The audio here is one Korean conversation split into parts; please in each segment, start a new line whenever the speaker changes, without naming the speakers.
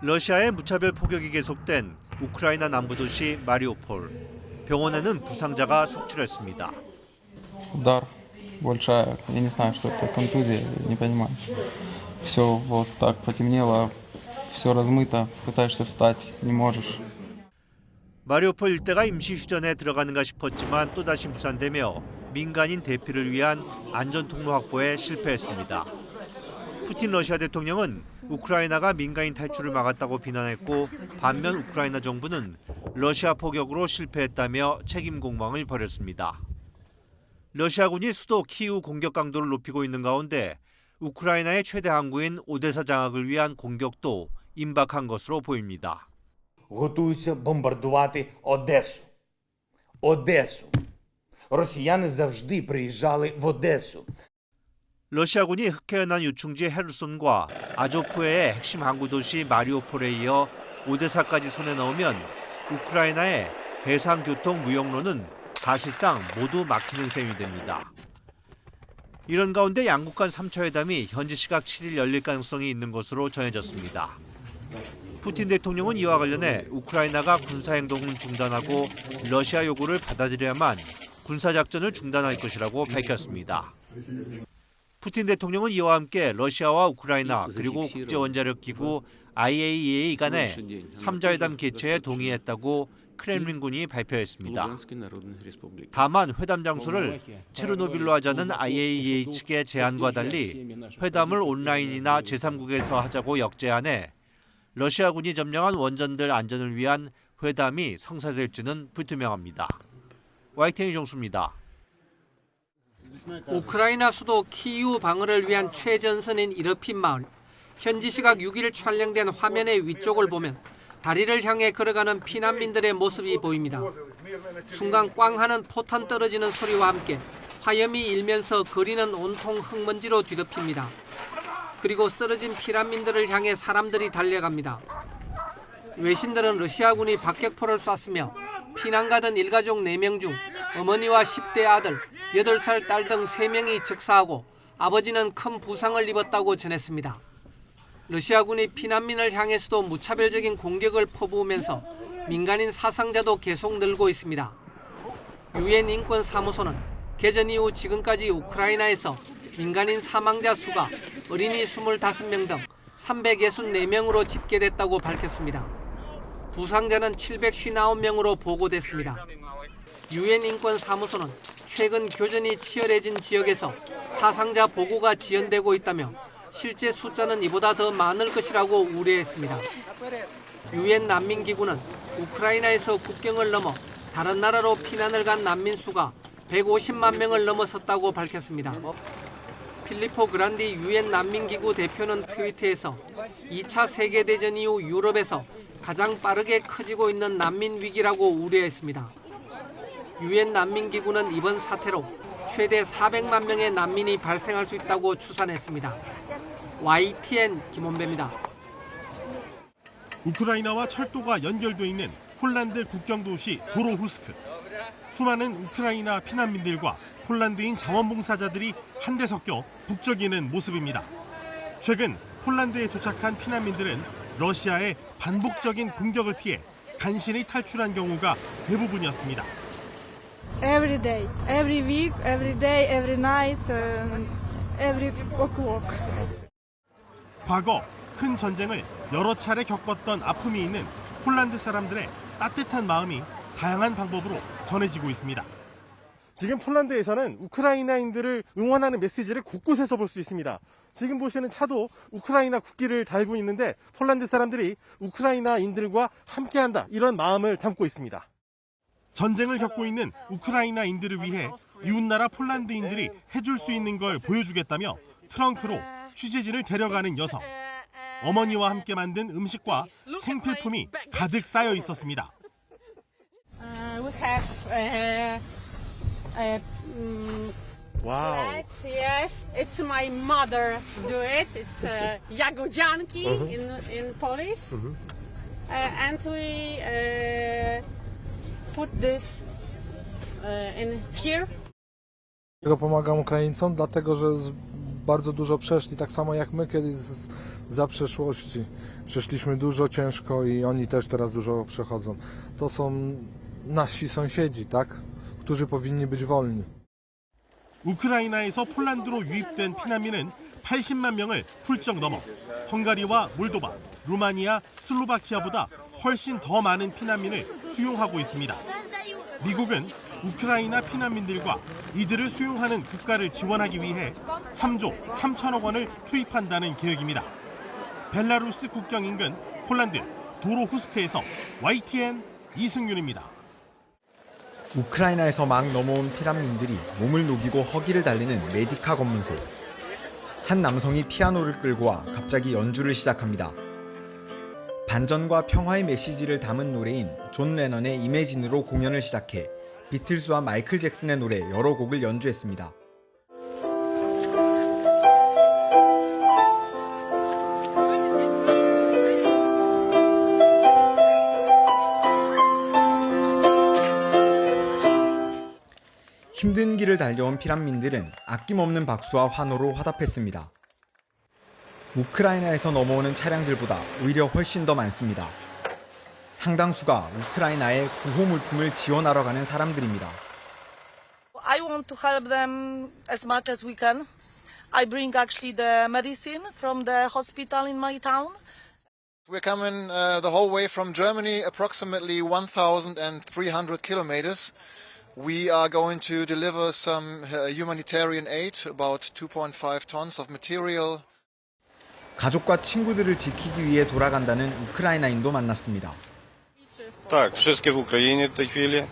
러시아의 무차별 폭격이 계속된 우크라이나 남부 도시 마리우폴. 병원에는 부상자가 속출했습니다.
Удар большая, я не знаю, что это, контузия, не понимаю. Все вот так потемнело, все размыто, пытаешься встать, не можешь.
마리우폴 일대가 임시 휴전에 들어가는가 싶었지만 또다시 무산되며 민간인 대피를 위한 안전 통로 확보에 실패했습니다. 푸틴 러시아 대통령은 우크라이나가 민간인 탈출을 막았다고 비난했고 반면 우크라이나 정부는 러시아 포격으로 실패했다며 책임 공방을 벌였습니다. 러시아군이 수도 키이우 공격 강도를 높이고 있는 가운데 우크라이나의 최대 항구인 오데사 장악을 위한 공격도 임박한 것으로 보입니다.
Готуються бомбардувати Одесу. Одесу. Росіяни завжди приїжджали в Одесу.
러시아군이 흑해연안 유충지 헤르손과 아조프해의 핵심 항구 도시 마리우폴에 이어 오데사까지 손에 넣으면 우크라이나의 해상 교통 무역로는 사실상 모두 막히는 셈이 됩니다. 이런 가운데 양국 간 3차 회담이 현지 시각 7일 열릴 가능성이 있는 것으로 전해졌습니다. 푸틴 대통령은 이와 관련해 우크라이나가 군사행동을 중단하고 러시아 요구를 받아들여야만 군사작전을 중단할 것이라고 밝혔습니다. 푸틴 대통령은 이와 함께 러시아와 우크라이나 그리고 국제원자력기구 IAEA 간에 3자 회담 개최에 동의했다고 크렘린군이 발표했습니다. 다만 회담 장소를 체르노빌로 하자는 IAEA 측의 제안과 달리 회담을 온라인이나 제3국에서 하자고 역제안해 러시아군이 점령한 원전들 안전을 위한 회담이 성사될지는 불투명합니다. YTN 이종수입니다.
우크라이나 수도 키이우 방어를 위한 최전선인 이르핀 마을. 현지 시각 6일 촬영된 화면의 위쪽을 보면 다리를 향해 걸어가는 피난민들의 모습이 보입니다. 순간 꽝 하는 포탄 떨어지는 소리와 함께 화염이 일면서 거리는 온통 흙먼지로 뒤덮입니다. 그리고 쓰러진 피난민들을 향해 사람들이 달려갑니다. 외신들은 러시아군이 박격포를 쐈으며 피난 가던 일가족 4명 중 어머니와 10대 아들, 8살 딸 등 3명이 즉사하고 아버지는 큰 부상을 입었다고 전했습니다. 러시아군이 피난민을 향해서도 무차별적인 공격을 퍼부으면서 민간인 사상자도 계속 늘고 있습니다. 유엔 인권사무소는 개전 이후 지금까지 우크라이나에서 민간인 사망자 수가 어린이 25명 등 364명으로 집계됐다고 밝혔습니다. 부상자는 759명으로 보고됐습니다. 유엔 인권사무소는 최근 교전이 치열해진 지역에서 사상자 보고가 지연되고 있다며 실제 숫자는 이보다 더 많을 것이라고 우려했습니다. 유엔 난민기구는 우크라이나에서 국경을 넘어 다른 나라로 피난을 간 난민 수가 150만 명을 넘어섰다고 밝혔습니다. 필리포 그란디 유엔 난민기구 대표는 트위터에서 2차 세계대전 이후 유럽에서 가장 빠르게 커지고 있는 난민 위기라고 우려했습니다. 유엔 난민기구는 이번 사태로 최대 400만 명의 난민이 발생할 수 있다고 추산했습니다. YTN 김원배입니다.
우크라이나와 철도가 연결돼 있는 폴란드 국경 도시 도로후스크. 수많은 우크라이나 피난민들과 폴란드인 자원봉사자들이 한데 섞여 북적이는 모습입니다. 최근 폴란드에 도착한 피난민들은 러시아의 반복적인 공격을 피해 간신히 탈출한 경우가 대부분이었습니다.
Every day, every week, every day, every night, every o'clock.
과거 큰 전쟁을 여러 차례 겪었던 아픔이 있는 폴란드 사람들의 따뜻한 마음이 다양한 방법으로 전해지고 있습니다. 지금 폴란드에서는 우크라이나인들을 응원하는 메시지를 곳곳에서 볼 수 있습니다. 지금 보시는 차도 우크라이나 국기를 달고 있는데 폴란드 사람들이 우크라이나인들과 함께한다 이런 마음을 담고 있습니다. 전쟁을 겪고 있는 우크라이나인들을 위해 이웃나라 폴란드인들이 해줄 수 있는 걸 보여주겠다며 트렁크로 취재진을 데려가는 여성. 어머니와 함께 만든 음식과 생필품이 가득 쌓여 있었습니다.
We have
와우.
yes, it's my mother do it. It's jagodzianki in Polish, and we put this in here.
Pomagam Ukraińcom, dlatego że bardzo dużo przeszli, tak samo jak my kiedyś za przeszłości. Przeszliśmy dużo ciężko i oni też teraz dużo przechodzą. To są nasi sąsiedzi, tak? Którzy powinni być wolni.
우크라이나에서 폴란드로 유입된 피난민은 80만 명을 훌쩍 넘어 헝가리와 몰도바, 루마니아, 슬로바키아보다 훨씬 더 많은 피난민을 수용하고 있습니다. 미국은 우크라이나 피난민들과 이들을 수용하는 국가를 지원하기 위해 3조 3천억 원을 투입한다는 계획입니다. 벨라루스 국경 인근 폴란드 도로후스크에서 YTN 이승윤입니다.
우크라이나에서 막 넘어온 피난민들이 몸을 녹이고 허기를 달리는 메디카 검문소. 한 남성이 피아노를 끌고 와 갑자기 연주를 시작합니다. 반전과 평화의 메시지를 담은 노래인 존 레넌의 이매진으로 공연을 시작해 비틀스와 마이클 잭슨의 노래 여러 곡을 연주했습니다. 힘든 길을 달려온 피난민들은 아낌없는 박수와 환호로 화답했습니다. 우크라이나에서 넘어오는 차량들보다 오히려 훨씬 더 많습니다. 상당수가 우크라이나에 구호 물품을 지원하러 가는 사람들입니다.
I want to help them as much as we can. I bring actually the medicine from the hospital in my town.
We're coming the whole way from Germany, approximately 1,300 kilometers. We are going to deliver some humanitarian aid, about 2.5 tons of material.
가족과 친구들을 지키기 위해 돌아간다는 우크라이나인도 만났습니다.
Tak, wszystkie w Ukrainie w tej chwili.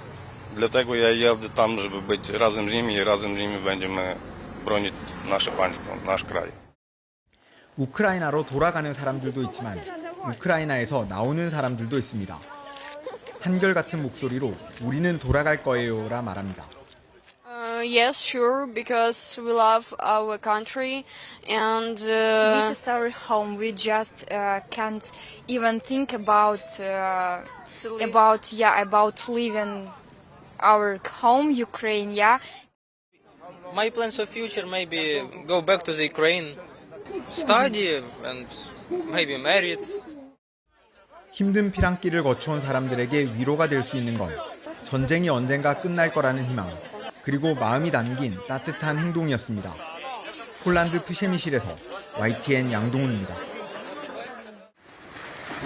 Dlatego ja jadę tam, żeby być razem z nimi i razem z nimi będziemy bronić nasze państwo, nasz kraj.
우크라이나로 돌아가는 사람들도 있지만 우크라이나에서 나오는 사람들도 있습니다. 한결같은 목소리로 우리는 돌아갈 거예요라 말합니다.
Yes, sure, because we love our country and this is our home. We just can't even think about leaving our home, Ukraine. Yeah.
My plans for future maybe go back to the Ukraine, study and maybe married.
힘든 피난길을 거쳐온 사람들에게 위로가 될 수 있는 건 전쟁이 언젠가 끝날 거라는 희망, 그리고 마음이 담긴 따뜻한 행동이었습니다. 폴란드 프셰미실에서 YTN 양동훈입니다.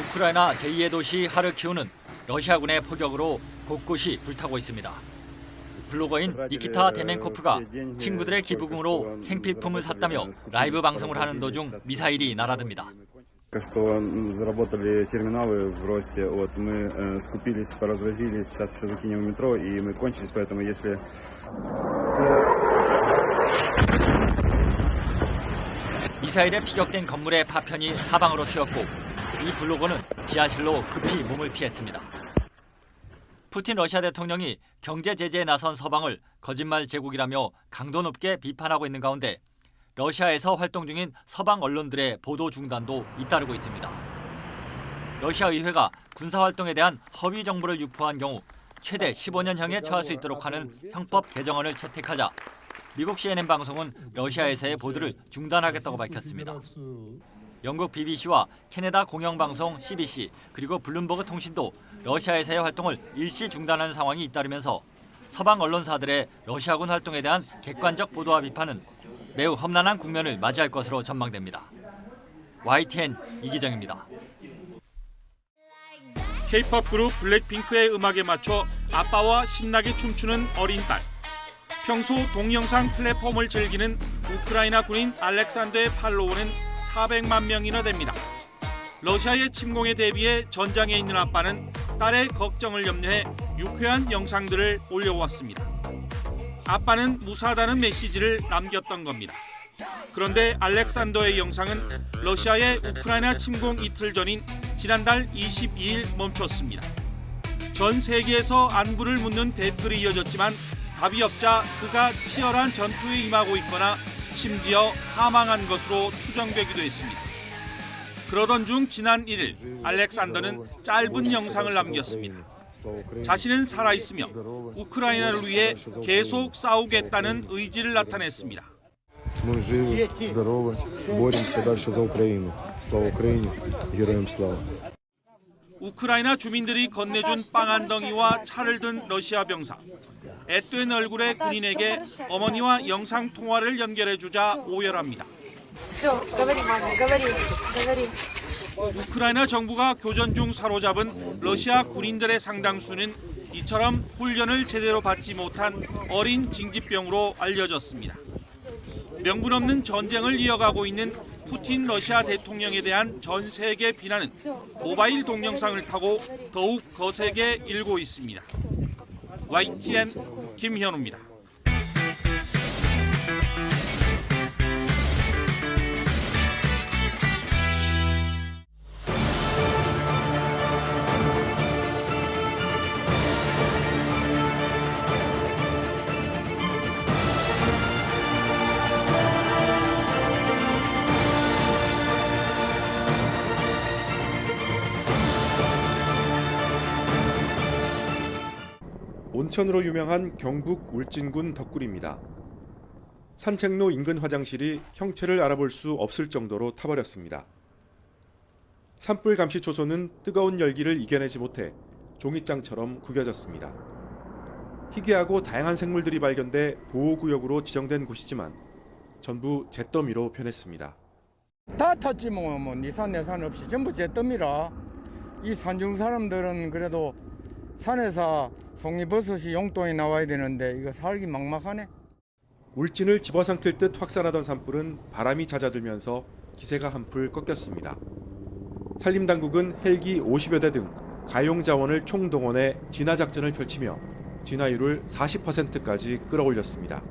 우크라이나 제2의 도시 하르키우는 러시아군의 포격으로 곳곳이 불타고 있습니다. 블로거인 니키타 데멘코프가 친구들의 기부금으로 생필품을 샀다며 라이브 방송을 하는 도중 미사일이 날아듭니다.
Что заработали терминалы в росте, вот мы скупились, поразвозили, сейчас еще закинем в метро и мы кончились, поэтому если
미사일에 피격된 건물의 파편이 사방으로 튀었고 이 블로거는 지하실로 급히 몸을 피했습니다. 푸틴 러시아 대통령이 경제 제재에 나선 서방을 거짓말 제국이라며 강도 높게 비판하고 있는 가운데 러시아에서 활동 중인 서방 언론들의 보도 중단도 잇따르고 있습니다. 러시아 의회가 군사활동에 대한 허위 정보를 유포한 경우 최대 15년형에 처할 수 있도록 하는 형법 개정안을 채택하자 미국 CNN 방송은 러시아에서의 보도를 중단하겠다고 밝혔습니다. 영국 BBC와 캐나다 공영방송 CBC 그리고 블룸버그 통신도 러시아에서의 활동을 일시 중단하는 상황이 잇따르면서 서방 언론사들의 러시아군 활동에 대한 객관적 보도와 비판은 매우 험난한 국면을 맞이할 것으로 전망됩니다. YTN 이기정입니다.
K-pop 그룹 블랙핑크의 음악에 맞춰 아빠와 신나게 춤추는 어린 딸. 평소 동영상 플랫폼을 즐기는 우크라이나 군인 알렉산더의 팔로워는 400만 명이나 됩니다. 러시아의 침공에 대비해 전장에 있는 아빠는 딸의 걱정을 염려해 유쾌한 영상들을 올려왔습니다. 아빠는 무사하다는 메시지를 남겼던 겁니다. 그런데 알렉산더의 영상은 러시아의 우크라이나 침공 이틀 전인 지난달 22일 멈췄습니다. 전 세계에서 안부를 묻는 댓글이 이어졌지만 답이 없자 그가 치열한 전투에 임하고 있거나 심지어 사망한 것으로 추정되기도 했습니다. 그러던 중 지난 1일 알렉산더는 짧은 영상을 남겼습니다. 자신은 살아있으며 우크라이나를 위해 계속 싸우겠다는 의지를 나타냈습니다.
Мы живы, здоровы, боремся дальше за Украину.
Слава Україні! Героям слава!
우크라이나 주민들이 건네준 빵 한 덩이와 차를 든 러시아 병사. 앳된 얼굴의 군인에게 어머니와 영상 통화를 연결해주자 오열합니다. 우크라이나 정부가 교전 중 사로잡은 러시아 군인들의 상당수는 이처럼 훈련을 제대로 받지 못한 어린 징집병으로 알려졌습니다. 명분 없는 전쟁을 이어가고 있는 푸틴 러시아 대통령에 대한 전 세계 비난은 모바일 동영상을 타고 더욱 거세게 일고 있습니다. YTN 김현우입니다.
온천으로 유명한 경북 울진군 덕굴입니다. 산책로 인근 화장실이 형체를 알아볼 수 없을 정도로 타버렸습니다. 산불 감시 초소는 뜨거운 열기를 이겨내지 못해 종잇장처럼 구겨졌습니다. 희귀하고 다양한 생물들이 발견돼 보호구역으로 지정된 곳이지만 전부 잿더미로 변했습니다.
다 탔지 뭐 니산 내산 없이 전부 잿더미라. 이 산중 사람들은 그래도 산에서 송이버섯이 용돈이 나와야 되는데 이거 살기 막막하네.
울진을 집어삼킬 듯 확산하던 산불은 바람이 잦아들면서 기세가 한풀 꺾였습니다. 산림당국은 헬기 50여 대 등 가용 자원을 총동원해 진화작전을 펼치며 진화율을 40%까지 끌어올렸습니다.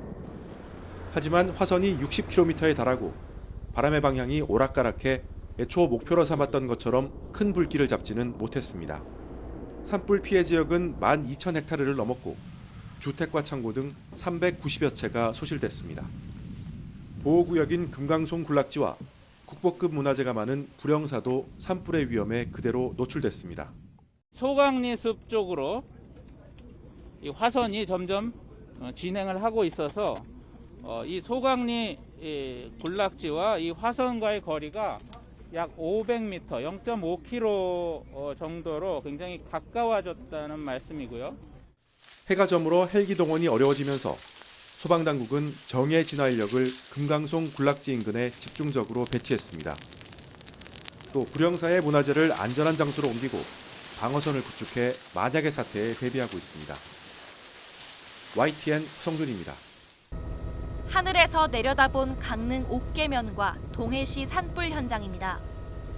하지만 화선이 60km에 달하고 바람의 방향이 오락가락해 애초 목표로 삼았던 것처럼 큰 불길을 잡지는 못했습니다. 산불 피해 지역은 12,000헥타르를 넘었고 주택과 창고 등 390여 채가 소실됐습니다. 보호구역인 금강송 군락지와 국보급 문화재가 많은 불영사도 산불의 위험에 그대로 노출됐습니다.
소강리 숲 쪽으로 이 화선이 점점 진행을 하고 있어서 이 소강리 군락지와 이 화선과의 거리가 약 500m, 0.5km 정도로 굉장히 가까워졌다는 말씀이고요.
해가 저물어 헬기 동원이 어려워지면서 소방당국은 정예 진화 인력을 금강송 군락지 인근에 집중적으로 배치했습니다. 또 불영사의 문화재를 안전한 장소로 옮기고 방어선을 구축해 만약의 사태에 대비하고 있습니다. YTN 성준입니다.
하늘에서 내려다본 강릉 옥계면과 동해시 산불 현장입니다.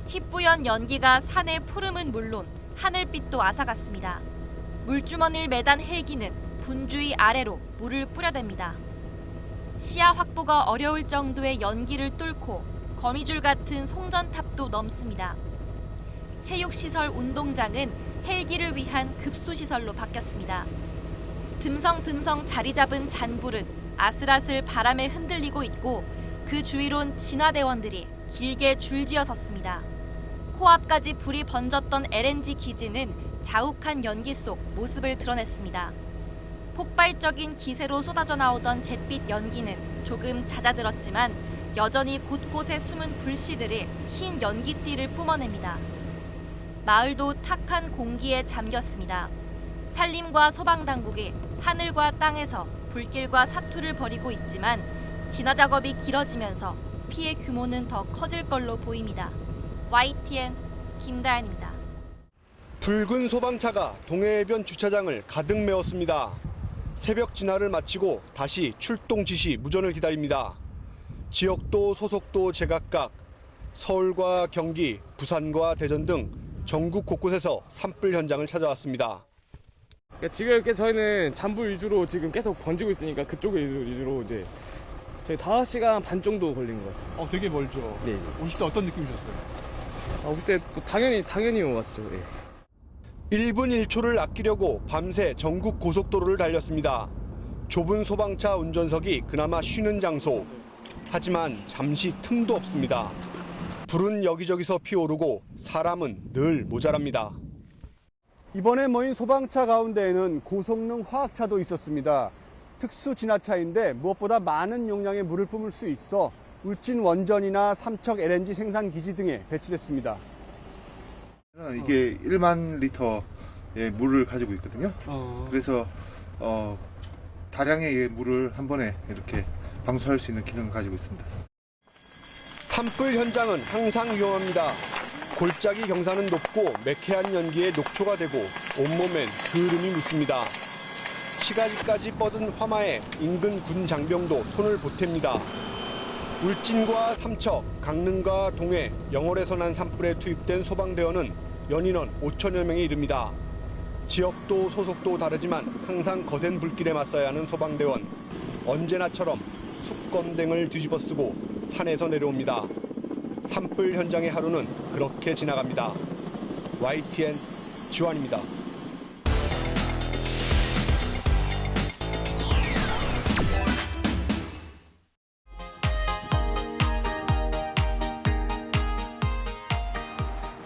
희뿌연 연기가 산의 푸름은 물론 하늘빛도 앗아갔습니다. 물주머니를 매단 헬기는 분주히 아래로 물을 뿌려댑니다. 시야 확보가 어려울 정도의 연기를 뚫고 거미줄 같은 송전탑도 넘습니다. 체육시설 운동장은 헬기를 위한 급수시설로 바뀌었습니다. 듬성듬성 자리 잡은 잔불은 아슬아슬 바람에 흔들리고 있고 그 주위론 진화대원들이 길게 줄지어 섰습니다. 코앞까지 불이 번졌던 LNG 기지는 자욱한 연기 속 모습을 드러냈습니다. 폭발적인 기세로 쏟아져 나오던 잿빛 연기는 조금 잦아들었지만 여전히 곳곳에 숨은 불씨들이 흰 연기띠를 뿜어냅니다. 마을도 탁한 공기에 잠겼습니다. 산림과 소방당국이 하늘과 땅에서 불길과 사투를 벌이고 있지만 진화 작업이 길어지면서 피해 규모는 더 커질 걸로 보입니다. YTN 김다연입니다.
붉은 소방차가 동해해변 주차장을 가득 메웠습니다. 새벽 진화를 마치고 다시 출동 지시 무전을 기다립니다. 지역도 소속도 제각각 서울과 경기, 부산과 대전 등 전국 곳곳에서 산불 현장을 찾아왔습니다.
지금 이렇게 저희는 잔불 위주로 지금 계속 번지고 있으니까 그쪽 위주로 이제 저희 5시간 반 정도 걸린 것 같습니다.
되게 멀죠.
네.
오실 때 어떤 느낌이셨어요?
오실 때 또 당연히 왔죠. 네.
1분 1초를 아끼려고 밤새 전국 고속도로를 달렸습니다. 좁은 소방차 운전석이 그나마 쉬는 장소. 하지만 잠시 틈도 없습니다. 불은 여기저기서 피오르고 사람은 늘 모자랍니다.
이번에 모인 소방차 가운데에는 고성능 화학차도 있었습니다. 특수 진화차인데 무엇보다 많은 용량의 물을 뿜을 수 있어 울진 원전이나 삼척 LNG 생산 기지 등에 배치됐습니다.
이게 1만 리터의 물을 가지고 있거든요. 그래서 다량의 물을 한 번에 이렇게 방수할 수 있는 기능을 가지고 있습니다.
산불 현장은 항상 위험합니다. 골짜기 경사는 높고 매캐한 연기에 녹초가 되고 온몸엔 그을음이 묻습니다. 시가지까지 뻗은 화마에 인근 군 장병도 손을 보탭니다. 울진과 삼척, 강릉과 동해, 영월에서 난 산불에 투입된 소방대원은 연인원 5천여 명에 이릅니다. 지역도 소속도 다르지만 항상 거센 불길에 맞서야 하는 소방대원. 언제나처럼 숯건댕을 뒤집어쓰고 산에서 내려옵니다. 산불 현장의 하루는 그렇게 지나갑니다. YTN 지환입니다.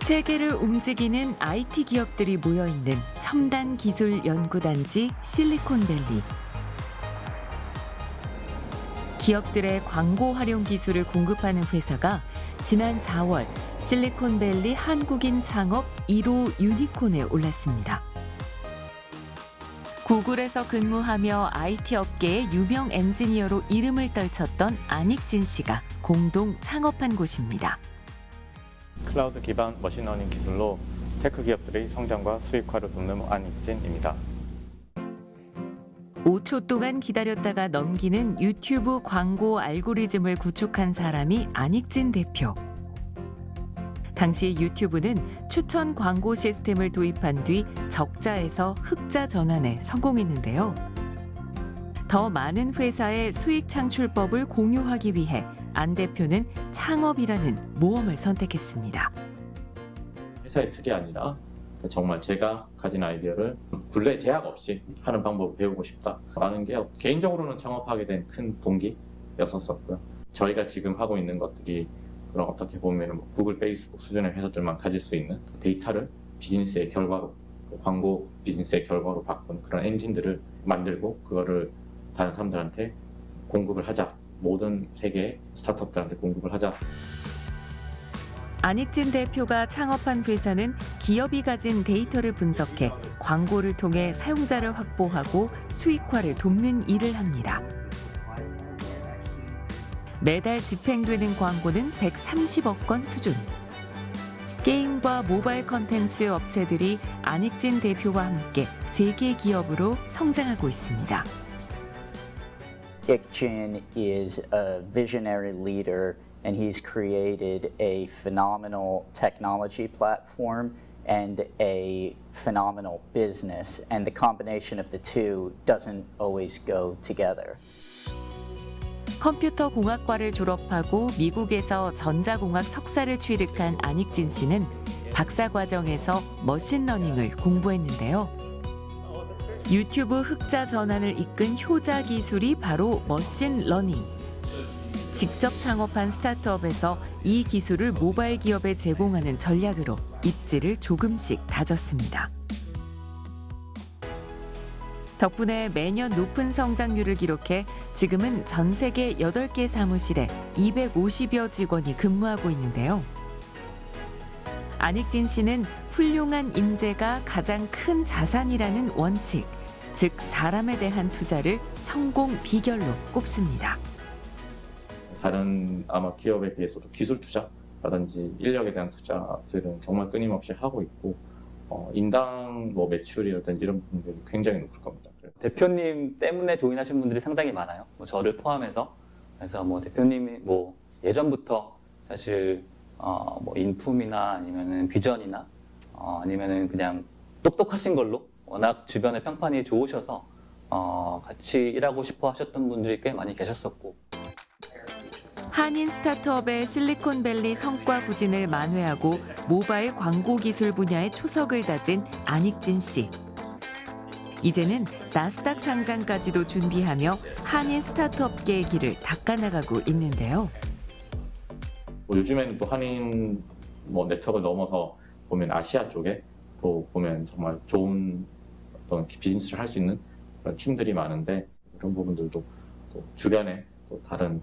세계를 움직이는 IT 기업들이 모여있는 첨단 기술 연구단지 실리콘밸리. 기업들의 광고 활용 기술을 공급하는 회사가 지난 4월 실리콘밸리 한국인 창업 1호 유니콘에 올랐습니다. 구글에서 근무하며 IT 업계의 유명 엔지니어로 이름을 떨쳤던 안익진 씨가 공동 창업한 곳입니다.
클라우드 기반 머신러닝 기술로 테크 기업들의 성장과 수익화를 돕는 안익진입니다.
5초 동안 기다렸다가 넘기는 유튜브 광고 알고리즘을 구축한 사람이 안익진 대표. 당시 유튜브는 추천 광고 시스템을 도입한 뒤 적자에서 흑자 전환에 성공했는데요. 더 많은 회사의 수익 창출법을 공유하기 위해 안 대표는 창업이라는 모험을 선택했습니다.
회사의 틀이 아니라 정말 제가 가진 아이디어를 굴레 제약 없이 하는 방법을 배우고 싶다라는 게 개인적으로는 창업하게 된 큰 동기였었고요. 저희가 지금 하고 있는 것들이 그런 어떻게 보면 구글, 페이스북 수준의 회사들만 가질 수 있는 데이터를 비즈니스의 결과로, 광고 비즈니스의 결과로 바꾼 그런 엔진들을 만들고 그거를 다른 사람들한테 공급을 하자. 모든 세계의 스타트업들한테 공급을 하자.
안익진 대표가 창업한 회사는 기업이 가진 데이터를 분석해 광고를 통해 사용자를 확보하고 수익화를 돕는 일을 합니다. 매달 집행되는 광고는 130억 건 수준. 게임과 모바일 컨텐츠 업체들이 안익진 대표와 함께 세계 기업으로 성장하고 있습니다.
Ik-jin is a visionary leader, and he's created a phenomenal technology platform and a phenomenal business, and the combination of the two doesn't always go together.
컴퓨터 공학과를 졸업하고 미국에서 전자공학 석사를 취득한 안익진 씨는 박사 과정에서 머신러닝을 공부했는데요. 유튜브 흑자 전환을 이끈 효자 기술이 바로 머신러닝. 직접 창업한 스타트업에서 이 기술을 모바일 기업에 제공하는 전략으로 입지를 조금씩 다졌습니다. 덕분에 매년 높은 성장률을 기록해 지금은 전 세계 8개 사무실에 250여 직원이 근무하고 있는데요. 안익진 씨는 훌륭한 인재가 가장 큰 자산이라는 원칙, 즉 사람에 대한 투자를 성공 비결로 꼽습니다.
다른 아마 기업에 비해서도 기술 투자라든지 인력에 대한 투자들은 정말 끊임없이 하고 있고 인당 매출이라든지 이런 부분들이 굉장히 높을 겁니다.
대표님 때문에 조인하신 분들이 상당히 많아요. 저를 포함해서. 그래서 대표님이 예전부터 사실 인품이나 아니면은 비전이나 아니면은 그냥 똑똑하신 걸로 워낙 주변에 평판이 좋으셔서 같이 일하고 싶어 하셨던 분들이 꽤 많이 계셨었고.
한인 스타트업의 실리콘밸리 성과 부진을 만회하고 모바일 광고 기술 분야의 초석을 다진 안익진 씨. 이제는 나스닥 상장까지도 준비하며 한인 스타트업계의 길을 닦아나가고 있는데요.
요즘에는 또 한인 네트워크를 넘어서 보면 아시아 쪽에 또 보면 정말 좋은 어떤 비즈니스를 할 수 있는 그런 팀들이 많은데 그런 부분들도 또 주변에 또 다른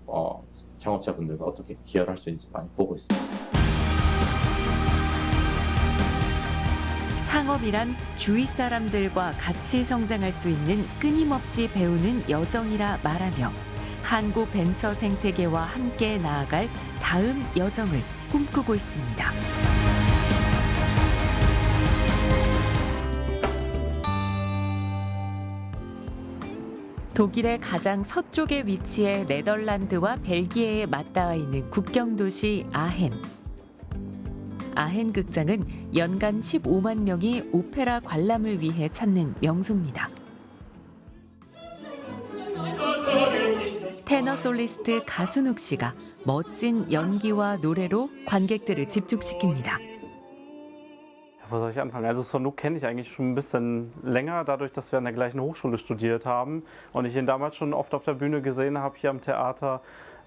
창업자분들과 어떻게 기여를 할 수 있는지 많이 보고 있습니다.
창업이란 주위 사람들과 같이 성장할 수 있는 끊임없이 배우는 여정이라 말하며 한국 벤처 생태계와 함께 나아갈 다음 여정을 꿈꾸고 있습니다. 독일의 가장 서쪽에 위치해 네덜란드와 벨기에에 맞닿아 있는 국경도시 아헨. 아헨 극장은 연간 15만 명이 오페라 관람을 위해 찾는 명소입니다. 테너 솔리스트 가순욱 씨가 멋진 연기와 노래로 관객들을 집중시킵니다.
Wo soll ich anfangen? Also Sonuk kenne ich eigentlich schon ein bisschen länger, dadurch, dass wir an der gleichen Hochschule studiert haben und ich ihn damals schon oft auf der Bühne gesehen habe, hier am Theater.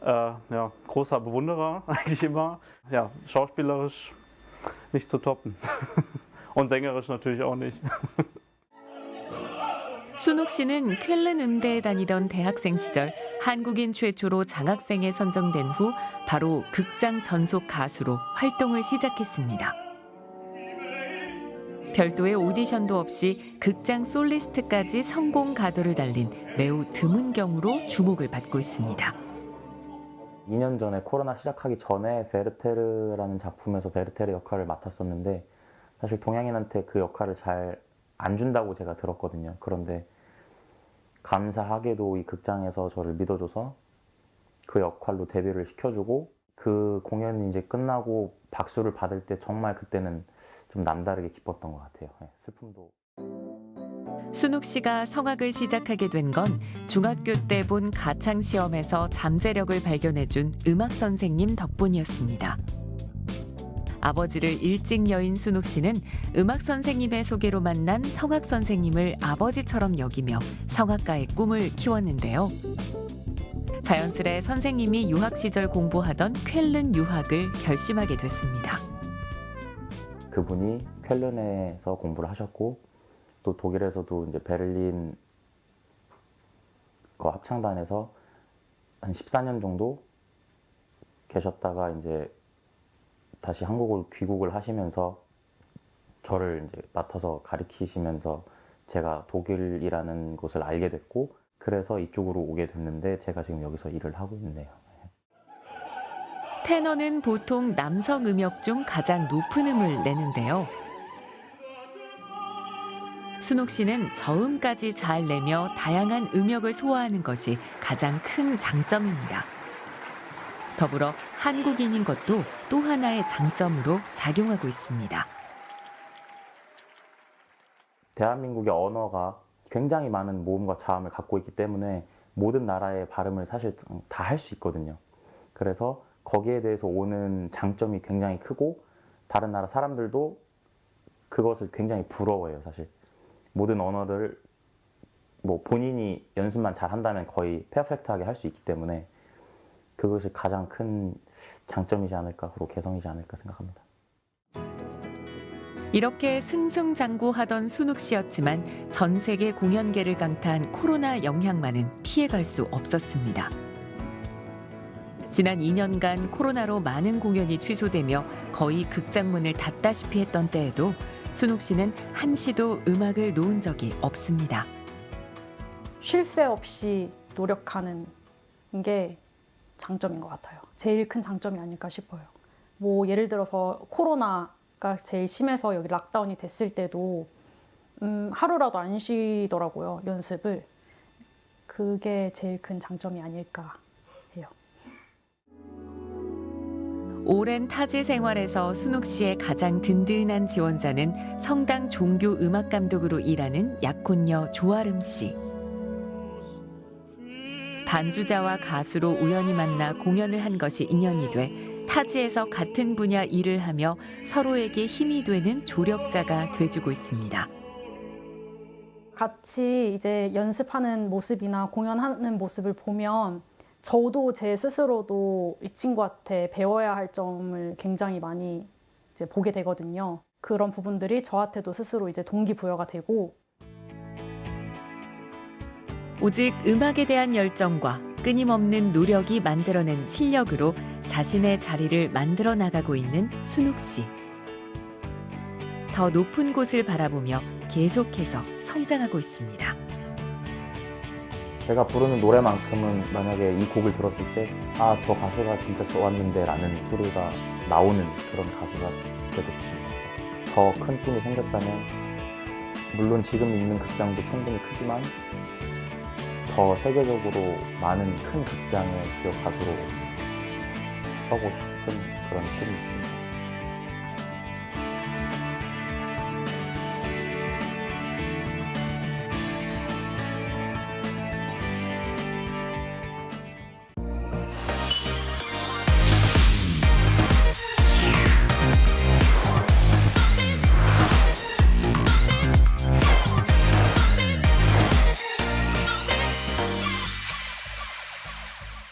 Ja, großer Bewunderer eigentlich immer. Ja, schauspielerisch nicht zu toppen. Und sängerisch natürlich auch nicht.
순욱 씨는 쾰른 음대에 다니던 대학생 시절 한국인 최초로 장학생에 선정된 후 바로 극장 전속 가수로 활동을 시작했습니다. 별도의 오디션도 없이 극장 솔리스트까지 성공 가도를 달린 매우 드문 경우로 주목을 받고 있습니다.
2년 전에 코로나 시작하기 전에 베르테르라는 작품에서 베르테르 역할을 맡았었는데 사실 동양인한테 그 역할을 잘 안 준다고 제가 들었거든요. 그런데 감사하게도 이 극장에서 저를 믿어줘서 그 역할로 데뷔를 시켜주고 그 공연이 이제 끝나고 박수를 받을 때 정말 그때는 좀 남다르게 기뻤던 것 같아요. 슬픔도.
순욱 씨가 성악을 시작하게 된 건 중학교 때 본 가창 시험에서 잠재력을 발견해준 음악 선생님 덕분이었습니다. 아버지를 일찍 여인 순욱 씨는 음악 선생님의 소개로 만난 성악 선생님을 아버지처럼 여기며 성악가의 꿈을 키웠는데요. 자연스레 선생님이 유학 시절 공부하던 쾰른 유학을 결심하게 됐습니다.
그분이 쾰른에서 공부를 하셨고 또 독일에서도 이제 베를린 그 합창단에서 한 14년 정도 계셨다가 이제 다시 한국으로 귀국을 하시면서 저를 이제 맡아서 가르치시면서 제가 독일이라는 곳을 알게 됐고 그래서 이쪽으로 오게 됐는데 제가 지금 여기서 일을 하고 있네요.
테너는 보통 남성 음역 중 가장 높은 음을 내는데요. 순욱 씨는 저음까지 잘 내며 다양한 음역을 소화하는 것이 가장 큰 장점입니다. 더불어 한국인인 것도 또 하나의 장점으로 작용하고 있습니다.
대한민국의 언어가 굉장히 많은 모음과 자음을 갖고 있기 때문에 모든 나라의 발음을 사실 다 할 수 있거든요. 그래서 거기에 대해서 오는 장점이 굉장히 크고 다른 나라 사람들도 그것을 굉장히 부러워해요, 사실. 모든 언어들을 뭐 본인이 연습만 잘 한다면 거의 퍼펙트하게 할 수 있기 때문에 그것이 가장 큰 장점이지 않을까, 그리고 개성이지 않을까 생각합니다.
이렇게 승승장구하던 순욱 씨였지만 전 세계 공연계를 강타한 코로나 영향만은 피해갈 수 없었습니다. 지난 2년간 코로나로 많은 공연이 취소되며 거의 극장문을 닫다시피 했던 때에도 순욱 씨는 한시도 음악을 놓은 적이 없습니다.
쉴 새 없이 노력하는 게 장점인 것 같아요. 제일 큰 장점이 아닐까 싶어요. 뭐 예를 들어서 코로나가 제일 심해서 여기 락다운이 됐을 때도 하루라도 안 쉬더라고요, 연습을. 그게 제일 큰 장점이 아닐까 해요.
오랜 타지 생활에서 순욱 씨의 가장 든든한 지원자는 성당 종교 음악 감독으로 일하는 약혼녀 조아름 씨. 반주자와 가수로 우연히 만나 공연을 한 것이 인연이 돼 타지에서 같은 분야 일을 하며 서로에게 힘이 되는 조력자가 돼주고 있습니다.
같이 이제 연습하는 모습이나 공연하는 모습을 보면 저도 제 스스로도 이 친구한테 배워야 할 점을 굉장히 많이 이제 보게 되거든요. 그런 부분들이 저한테도 스스로 이제 동기부여가 되고
오직 음악에 대한 열정과 끊임없는 노력이 만들어낸 실력으로 자신의 자리를 만들어 나가고 있는 순욱 씨. 더 높은 곳을 바라보며 계속해서 성장하고 있습니다.
제가 부르는 노래만큼은 만약에 이 곡을 들었을 때 아, 저 가수가 진짜 좋았는데 라는 소리가 나오는 그런 가수가 되고 싶습니다. 더 큰 꿈이 생겼다면 물론 지금 있는 극장도 충분히 크지만 더 세계적으로 많은 큰 극장의 주역 가수로 서고 싶은 그런 꿈이 있습니다.